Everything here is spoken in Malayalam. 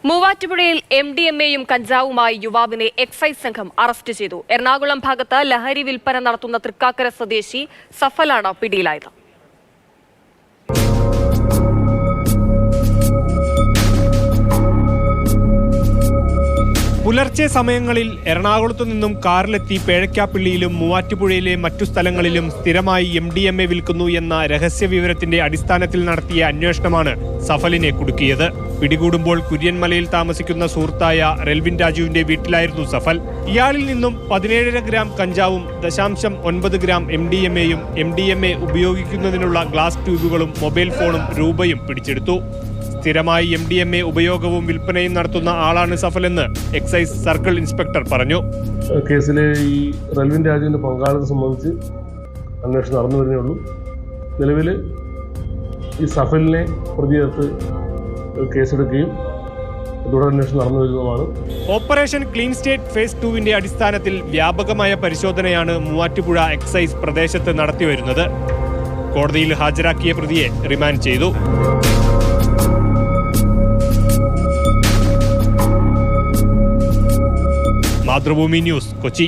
മൂവാറ്റുപുഴയിൽ MDMA-യും കഞ്ചാവുമായി യുവാവിനെ എക്സൈസ് സംഘം അറസ്റ്റ് ചെയ്തു. എറണാകുളം ഭാഗത്ത് ലഹരി വിൽപ്പന നടത്തുന്ന തൃക്കാക്കര സ്വദേശി സഫലാണ് പിടിയിലായത്. പുലർച്ചെ സമയങ്ങളിൽ എറണാകുളത്തു നിന്നും കാറിലെത്തി പേഴക്കാപ്പള്ളിയിലും മൂവാറ്റുപുഴയിലെ മറ്റു സ്ഥലങ്ങളിലും സ്ഥിരമായി MDMA വിൽക്കുന്നു എന്ന രഹസ്യവിവരത്തിന്റെ അടിസ്ഥാനത്തിൽ നടത്തിയ അന്വേഷണമാണ് സഫലിനെ കുടുക്കിയത്. പിടികൂടുമ്പോൾ കുര്യൻമലയിൽ താമസിക്കുന്ന സുഹൃത്തായ റെൽവിൻ രാജുവിന്റെ വീട്ടിലായിരുന്നു സഫൽ. ഇയാളിൽ നിന്നും 17.5 ഗ്രാം കഞ്ചാവും 0.9 ഗ്രാം MDMA-യും MDMA ഉപയോഗിക്കുന്നതിനുള്ള ഗ്ലാസ് ട്യൂബുകളും മൊബൈൽ ഫോണും രൂപയും പിടിച്ചെടുത്തു. സ്ഥിരമായി MDMA ഉപയോഗവും വിൽപ്പനയും നടത്തുന്ന ആളാണ് സഫലെന്ന് എക്സൈസ് സർക്കിൾ ഇൻസ്പെക്ടർ പറഞ്ഞു. കേസിലെ ഈ റെൽവിൻ രാജുവിന്റെ പങ്കാളിത്തം സംബന്ധിച്ച് അന്വേഷണം നടന്നു വരുന്നേ ഉള്ളൂ. നിലവിൽ ഈ സഫലിനെ പ്രതി ചേർത്ത് കേസെടുക്കുകയും തുടരന്വേഷണം നടന്നു വരുന്നതുമാണ്. ഓപ്പറേഷൻ ക്ലീൻ സ്റ്റേറ്റ് ഫേസ് 2-ന്റെ അടിസ്ഥാനത്തിൽ വ്യാപകമായ പരിശോധനയാണ് മൂവാറ്റുപുഴ എക്സൈസ് പ്രദേശത്ത് നടത്തിവരുന്നത്. കോടതിയിൽ ഹാജരാക്കിയ പ്രതിയെ റിമാൻഡ് ചെയ്തു. മാതൃഭൂമി ന്യൂസ്, കൊച്ചി.